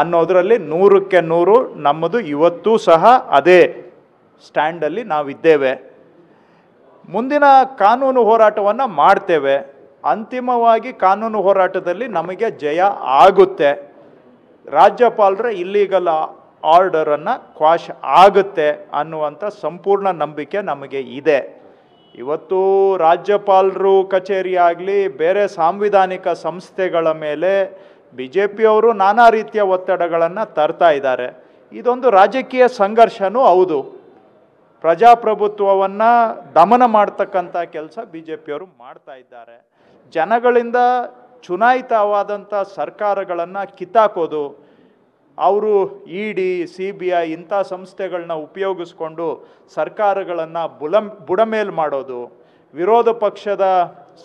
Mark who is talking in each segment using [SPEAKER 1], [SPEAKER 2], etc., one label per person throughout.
[SPEAKER 1] ಅನ್ನೋದರಲ್ಲಿ 100ಕ್ಕೆ 100 ನಮ್ಮದು ಇವತ್ತೂ ಸಹ ಅದೇ ಸ್ಟ್ಯಾಂಡಲ್ಲಿ ನಾವಿದ್ದೇವೆ. ಮುಂದಿನ ಕಾನೂನು ಹೋರಾಟವನ್ನು ಮಾಡ್ತೇವೆ. ಅಂತಿಮವಾಗಿ ಕಾನೂನು ಹೋರಾಟದಲ್ಲಿ ನಮಗೆ ಜಯ ಆಗುತ್ತೆ. ರಾಜ್ಯಪಾಲರ ಇಲ್ಲೀಗಲ್ ಆರ್ಡರನ್ನು ಕ್ವಾಶ್ ಆಗುತ್ತೆ ಅನ್ನುವಂಥ ಸಂಪೂರ್ಣ ನಂಬಿಕೆ ನಮಗೆ ಇದೆ. ಇವತ್ತು ರಾಜ್ಯಪಾಲರು ಕಚೇರಿ ಆಗಲಿ ಬೇರೆ ಸಾಂವಿಧಾನಿಕ ಸಂಸ್ಥೆಗಳ ಮೇಲೆ BJPಯವರು ನಾನಾ ರೀತಿಯ ಒತ್ತಡಗಳನ್ನು ತರ್ತಾ ಇದ್ದಾರೆ. ಇದೊಂದು ರಾಜಕೀಯ ಸಂಘರ್ಷನೂ ಹೌದು. ಪ್ರಜಾಪ್ರಭುತ್ವವನ್ನು ದಮನ ಮಾಡ್ತಕ್ಕಂಥ ಕೆಲಸ BJPಯವರು ಮಾಡ್ತಾ ಇದ್ದಾರೆ. ಜನಗಳಿಂದ ಚುನಾಯಿತವಾದಂಥ ಸರ್ಕಾರಗಳನ್ನು ಕಿತ್ತಾಕೋದು, ಅವರು ED CBI ಇಂಥ ಸಂಸ್ಥೆಗಳನ್ನ ಉಪಯೋಗಿಸ್ಕೊಂಡು ಸರ್ಕಾರಗಳನ್ನು ಬುಡಮೇಲು ಮಾಡೋದು, ವಿರೋಧ ಪಕ್ಷದ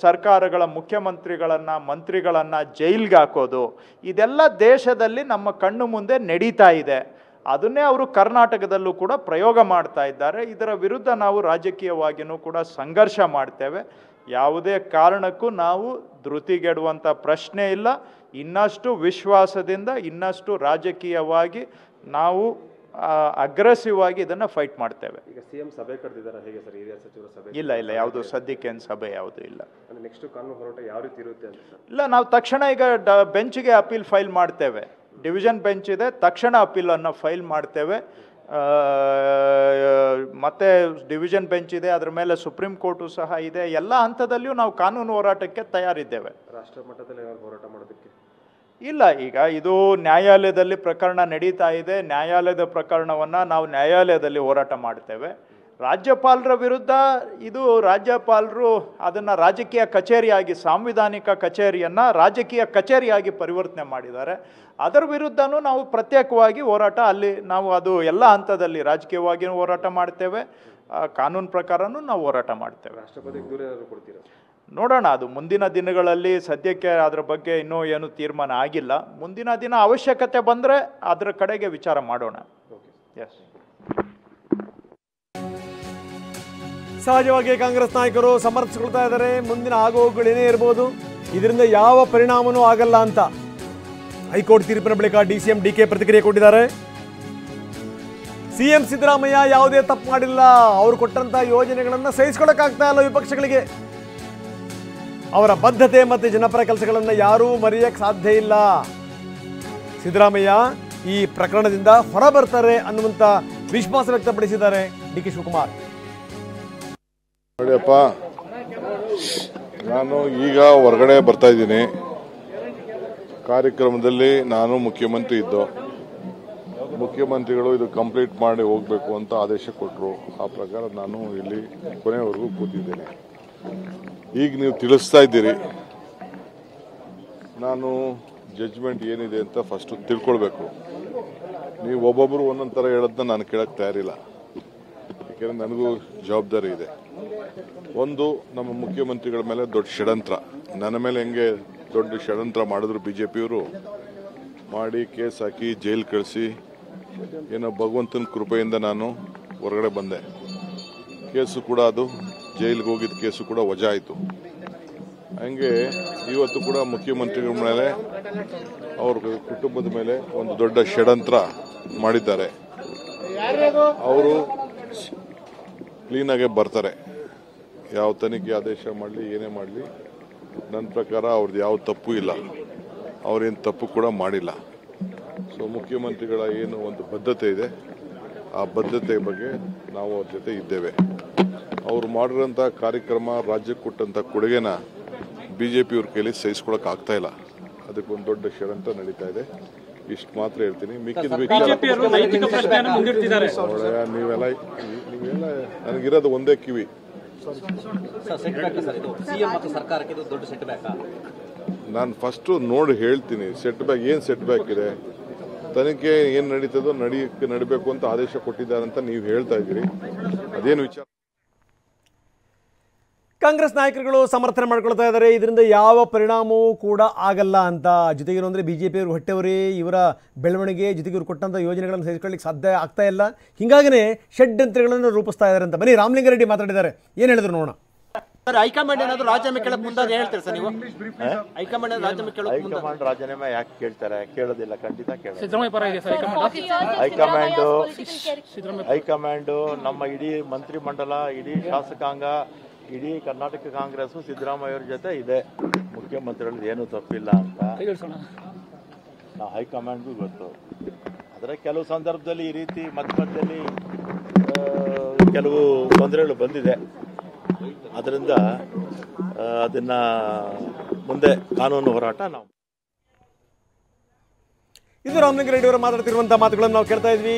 [SPEAKER 1] ಸರ್ಕಾರಗಳ ಮುಖ್ಯಮಂತ್ರಿಗಳನ್ನು ಮಂತ್ರಿಗಳನ್ನು ಜೈಲಿಗೆ ಹಾಕೋದು, ಇದೆಲ್ಲ ದೇಶದಲ್ಲಿ ನಮ್ಮ ಕಣ್ಣು ಮುಂದೆ ನಡೀತಾ ಇದೆ. ಅದನ್ನೇ ಅವರು ಕರ್ನಾಟಕದಲ್ಲೂ ಕೂಡ ಪ್ರಯೋಗ ಮಾಡ್ತಾ ಇದ್ದಾರೆ. ಇದರ ವಿರುದ್ಧ ನಾವು ರಾಜಕೀಯವಾಗಿಯೂ ಕೂಡ ಸಂಘರ್ಷ ಮಾಡ್ತೇವೆ. ಯಾವುದೇ ಕಾರಣಕ್ಕೂ ನಾವು ಧೃತಿಗೆಡುವಂಥ ಪ್ರಶ್ನೆ ಇಲ್ಲ. ಇನ್ನಷ್ಟು ವಿಶ್ವಾಸದಿಂದ ಇನ್ನಷ್ಟು ರಾಜಕೀಯವಾಗಿ ನಾವು ಅಗ್ರೆಸಿವ್ ಆಗಿ ಇದನ್ನು ಫೈಟ್ ಮಾಡ್ತೇವೆ.
[SPEAKER 2] ಈಗ CM ಸಭೆ ಕರೆದಿದ್ದಾರೆ, ಹೇಗೆ ಸರ್ ಹಿರಿಯ ಸಚಿವರ ಸಭೆ?
[SPEAKER 1] ಇಲ್ಲ ಯಾವುದು ಸದ್ಯಕ್ಕೆ ಏನು ಸಭೆ ಯಾವುದೂ ಇಲ್ಲ.
[SPEAKER 2] ನೆಕ್ಸ್ಟ್ ಕಾನೂನು ಹೋರಾಟ ಯಾವ ರೀತಿ ಇರುತ್ತೆ ಅಂತ ಸರ್?
[SPEAKER 1] ಇಲ್ಲ, ನಾವು ತಕ್ಷಣ ಈಗ ಬೆಂಚ್ಗೆ ಅಪೀಲ್ ಫೈಲ್ ಮಾಡ್ತೇವೆ. ಡಿವಿಷನ್ ಬೆಂಚ್ ಇದೆ, ತಕ್ಷಣ ಅಪೀಲನ್ನು ಫೈಲ್ ಮಾಡ್ತೇವೆ. ಮತ್ತು ಡಿವಿಷನ್ ಬೆಂಚ್ ಇದೆ, ಅದರ ಮೇಲೆ ಸುಪ್ರೀಂ ಕೋರ್ಟು ಸಹ ಇದೆ. ಎಲ್ಲ ಹಂತದಲ್ಲಿಯೂ ನಾವು ಕಾನೂನು ಹೋರಾಟಕ್ಕೆ ತಯಾರಿದ್ದೇವೆ.
[SPEAKER 2] ರಾಷ್ಟ್ರ ಮಟ್ಟದಲ್ಲಿ ಹೋರಾಟ ಮಾಡೋದಕ್ಕೆ
[SPEAKER 1] ಇಲ್ಲ, ಈಗ ಇದು ನ್ಯಾಯಾಲಯದಲ್ಲಿ ಪ್ರಕರಣ ನಡೀತಾ ಇದೆ. ನ್ಯಾಯಾಲಯದ ಪ್ರಕರಣವನ್ನು ನಾವು ನ್ಯಾಯಾಲಯದಲ್ಲಿ ಹೋರಾಟ ಮಾಡ್ತೇವೆ. ರಾಜ್ಯಪಾಲರ ವಿರುದ್ಧ ಇದು ರಾಜ್ಯಪಾಲರು ಅದನ್ನು ರಾಜಕೀಯ ಕಚೇರಿಯಾಗಿ, ಸಾಂವಿಧಾನಿಕ ಕಚೇರಿಯನ್ನು ರಾಜಕೀಯ ಕಚೇರಿಯಾಗಿ ಪರಿವರ್ತನೆ ಮಾಡಿದ್ದಾರೆ. ಅದರ ವಿರುದ್ಧನೂ ನಾವು ಪ್ರತ್ಯೇಕವಾಗಿ ಹೋರಾಟ ಅಲ್ಲಿ ನಾವು ಅದು ಎಲ್ಲ ಹಂತದಲ್ಲಿ ರಾಜಕೀಯವಾಗಿಯೂ ಹೋರಾಟ ಮಾಡ್ತೇವೆ, ಕಾನೂನು ಪ್ರಕಾರನೂ ನಾವು ಹೋರಾಟ ಮಾಡ್ತೇವೆ.
[SPEAKER 2] ರಾಷ್ಟ್ರಪತಿಗೆ ದೂರ ಏನಾದರೂ ಕೊಡ್ತೀರಾ?
[SPEAKER 1] ನೋಡೋಣ, ಅದು ಮುಂದಿನ ದಿನಗಳಲ್ಲಿ. ಸದ್ಯಕ್ಕೆ ಅದರ ಬಗ್ಗೆ ಇನ್ನೂ ಏನು ತೀರ್ಮಾನ ಆಗಿಲ್ಲ. ಮುಂದಿನ ದಿನ ಅವಶ್ಯಕತೆ ಬಂದರೆ ಅದರ ಕಡೆಗೆ ವಿಚಾರ ಮಾಡೋಣ. ಎಸ್.
[SPEAKER 3] ಸಹಜವಾಗಿ ಕಾಂಗ್ರೆಸ್ ನಾಯಕರು ಸಮರ್ಥಿಸಿಕೊಳ್ತಾ ಇದ್ದಾರೆ, ಮುಂದಿನ ಆಗೋಗುಗಳೇನೇ ಇರ್ಬೋದು, ಇದರಿಂದ ಯಾವ ಪರಿಣಾಮನೂ ಆಗಲ್ಲ ಅಂತ. ಹೈಕೋರ್ಟ್ ತೀರ್ಪಿನ ಬಳಿಕ DCM DK ಪ್ರತಿಕ್ರಿಯೆ ಕೊಟ್ಟಿದ್ದಾರೆ. CM ಸಿದ್ದರಾಮಯ್ಯ ಯಾವುದೇ ತಪ್ಪು ಮಾಡಿಲ್ಲ, ಅವರು ಕೊಟ್ಟಂತ ಯೋಜನೆಗಳನ್ನು ಸಹಿಸಿಕೊಳ್ಳಕ್ಕಾಗ್ತಾ ಇಲ್ಲ ವಿಪಕ್ಷಗಳಿಗೆ. ಅವರ ಬದ್ಧತೆ ಮತ್ತು ಜನಪರ ಕೆಲಸಗಳನ್ನು ಯಾರೂ ಮರೆಯಕ್ಕೆ ಸಾಧ್ಯ ಇಲ್ಲ. ಸಿದ್ದರಾಮಯ್ಯ ಈ ಪ್ರಕರಣದಿಂದ ಹೊರಬರ್ತಾರೆ ಅನ್ನುವಂಥ ವಿಶ್ವಾಸ ವ್ಯಕ್ತಪಡಿಸಿದ್ದಾರೆ DK ಶಿವಕುಮಾರ್.
[SPEAKER 4] ನೋಡಿಯಪ್ಪ, ನಾನು ಈಗ ಹೊರಗಡೆ ಬರ್ತಾ ಇದ್ದೀನಿ. ಕಾರ್ಯಕ್ರಮದಲ್ಲಿ ನಾನು ಮುಖ್ಯಮಂತ್ರಿ ಇದ್ದು, ಮುಖ್ಯಮಂತ್ರಿಗಳು ಇದು ಕಂಪ್ಲೀಟ್ ಮಾಡಿ ಹೋಗಬೇಕು ಅಂತ ಆದೇಶ ಕೊಟ್ಟರು. ಆ ಪ್ರಕಾರ ನಾನು ಇಲ್ಲಿ ಕೊನೆಯವರೆಗೂ ಕೂತಿದ್ದೇನೆ. ಈಗ ನೀವು ತಿಳಿಸ್ತಾ ಇದ್ದೀರಿ, ನಾನು ಜಡ್ಜ್ಮೆಂಟ್ ಏನಿದೆ ಅಂತ ಫಸ್ಟ್ ತಿಳ್ಕೊಳ್ಬೇಕು. ನೀವು ಒಬ್ಬೊಬ್ಬರು ಒಂದೊಂದು ಥರ ಹೇಳೋದನ್ನ ನಾನು ಕೇಳಕ್ಕೆ ತಯಾರಿಲ್ಲ, ಯಾಕೆಂದರೆ ನನಗೂ ಜವಾಬ್ದಾರಿ ಇದೆ. ಒಂದು, ನಮ್ಮ ಮುಖ್ಯಮಂತ್ರಿಗಳ ಮೇಲೆ ದೊಡ್ಡ ಷಡ್ಯಂತ್ರ, ನನ್ನ ಮೇಲೆ ಹೆಂಗೆ ದೊಡ್ಡ ಷಡ್ಯಂತ್ರ ಮಾಡಿದ್ರು BJPಯವರು, ಮಾಡಿ ಕೇಸ್ ಹಾಕಿ ಜೈಲು ಕಳಿಸಿ, ಏನೋ ಭಗವಂತನ ಕೃಪೆಯಿಂದ ನಾನು ಹೊರಗಡೆ ಬಂದೆ. ಕೇಸು ಕೂಡ ಅದು ಜೈಲಿಗೆ ಹೋಗಿದ್ದ ಕೇಸು ಕೂಡ ವಜಾ ಆಯಿತು. ಹಂಗೆ ಇವತ್ತು ಕೂಡ ಮುಖ್ಯಮಂತ್ರಿಗಳ ಮೇಲೆ, ಅವ್ರ ಕುಟುಂಬದ ಮೇಲೆ ಒಂದು ದೊಡ್ಡ ಷಡ್ಯಂತ್ರ ಮಾಡಿದ್ದಾರೆ. ಅವರು ಕ್ಲೀನಾಗೆ ಬರ್ತಾರೆ. ಯಾವ ತನಿಖೆ ಆದೇಶ ಮಾಡಲಿ, ಏನೇ ಮಾಡಲಿ, ನನ್ನ ಪ್ರಕಾರ ಅವ್ರದ್ದು ಯಾವ ತಪ್ಪು ಇಲ್ಲ, ಅವರೇನು ತಪ್ಪು ಕೂಡ ಮಾಡಿಲ್ಲ. ಸೊ ಮುಖ್ಯಮಂತ್ರಿಗಳ ಏನು ಒಂದು ಬದ್ಧತೆ ಇದೆ, ಆ ಬದ್ಧತೆ ಬಗ್ಗೆ ನಾವು ಅವ್ರ ಜೊತೆ ಇದ್ದೇವೆ. ಅವರು ಮಾಡಿರೋಂಥ ಕಾರ್ಯಕ್ರಮ, ರಾಜ್ಯಕ್ಕೆ ಕೊಟ್ಟಂಥ ಕೊಡುಗೆನ BJPಯವ್ರ ಕೈಲಿ ಸಹಿಸ್ಕೊಳಕ್ಕೆ ಆಗ್ತಾ ಇಲ್ಲ. ಅದಕ್ಕೊಂದು ದೊಡ್ಡ ಷಡ್ಯಂತ್ರ ನಡೀತಾ ಇದೆ. ಇಷ್ಟು ಮಾತ್ರ ಹೇಳ್ತೀನಿ. ಮಿಕ್ಕಿದ ನೀವೆಲ್ಲ ನನಗಿರೋದು ಒಂದೇ ಕಿವಿ. ನಾನು ಫಸ್ಟ್ ನೋಡಿ ಹೇಳ್ತೀನಿ, ಸೆಟ್ ಬ್ಯಾಕ್ ಏನು ಸೆಟ್ ಬ್ಯಾಕ್ ಇದೆ, ತನಿಖೆ ಏನು ನಡೀತದೋ ನಡಿಬೇಕು ಅಂತ ಆದೇಶ ಕೊಟ್ಟಿದ್ದಾರೆ ಅಂತ ನೀವು ಹೇಳ್ತಾ ಇದ್ದೀರಿ. ಅದೇನು ವಿಚಾರ?
[SPEAKER 3] ಕಾಂಗ್ರೆಸ್ ನಾಯಕರುಗಳು ಸಮರ್ಥನೆ ಮಾಡ್ಕೊಳ್ತಾ ಇದ್ದಾರೆ, ಇದರಿಂದ ಯಾವ ಪರಿಣಾಮವೂ ಕೂಡ ಆಗಲ್ಲ ಅಂತ. ಜೊತೆಗಿರೋ ಅಂದರೆ BJPಯವರು ಹೊಟ್ಟೆವರೇ, ಇವರ ಬೆಳವಣಿಗೆ ಜೊತೆಗೆ ಇವರು ಕೊಟ್ಟಂಥ ಯೋಜನೆಗಳನ್ನು ಸಹಿಸಿಕೊಳ್ಳಿಕ್ಕೆ ಸಾಧ್ಯ ಆಗ್ತಾ ಇಲ್ಲ. ಹೀಗಾಗಿನೇ ಷಡ್ಯಂತ್ರಗಳನ್ನು ರೂಪಿಸ್ತಾ ಇದ್ದಾರೆ ಅಂತ. ಬನ್ನಿ, ರಾಮಲಿಂಗಾರೆಡ್ಡಿ ಮಾತಾಡಿದ್ದಾರೆ, ಏನು ಹೇಳಿದ್ರು ನೋಡೋಣ.
[SPEAKER 5] ಸರ್ ಹೈಕಮಾಂಡ್ ಏನಾದ್ರು ರಾಜೀನಾಮೆ ಕೇಳಕ್ ಮುಂದಾದ್ರೆ ಹೇಳ್ತೀರಾ ಸರ್ ನೀವು? ಹೈಕಮಾಂಡ್ ರಾಜೀನಾಮೆ ಕೇಳಕ್ ಮುಂದೆ
[SPEAKER 1] ಹೈಕಮಾಂಡ್ ರಾಜೀನಾಮೆ ಯಾಕೆ ಕೇಳ್ತಾರೆ? ಕೇಳೋದಿಲ್ಲ, ಖಂಡಿತ ಕೇಳೋದು.
[SPEAKER 6] ಸಿದ್ದರಾಮಯ್ಯ ಪರ ಇದೆ ಸರ್
[SPEAKER 1] ಹೈಕಮಾಂಡು ನಮ್ಮ ಇಡೀ ಮಂತ್ರಿಮಂಡಲ, ಇಡೀ ಶಾಸಕಾಂಗ, ಇಡೀ ಕರ್ನಾಟಕ ಕಾಂಗ್ರೆಸ್ ಸಿದ್ದರಾಮಯ್ಯ ಅವ್ರ ಜೊತೆ ಇದೆ. ಮುಖ್ಯಮಂತ್ರಿಗಳು ಏನೂ ತಪ್ಪಿಲ್ಲ ಅಂತ ನಾವು ಹೈಕಮಾಂಡ್ಗೂ ಗೊತ್ತು. ಆದರೆ ಕೆಲವು ಸಂದರ್ಭದಲ್ಲಿ ಈ ರೀತಿ ಮಧ್ಯಮಧ್ಯದಲ್ಲಿ ಕೆಲವು ತೊಂದರೆಗಳು ಬಂದಿದೆ. ಅದರಿಂದ ಅದನ್ನ ಮುಂದೆ ಕಾನೂನು ಹೋರಾಟ ನಾವು
[SPEAKER 3] ಇದು ರಾಮಲಿಂಗಾರೆಡ್ಡಿ ಅವರು ಮಾತಾಡ್ತಿರುವಂತಹ ಮಾತುಗಳನ್ನು ನಾವು ಕೇಳ್ತಾ ಇದ್ವಿ.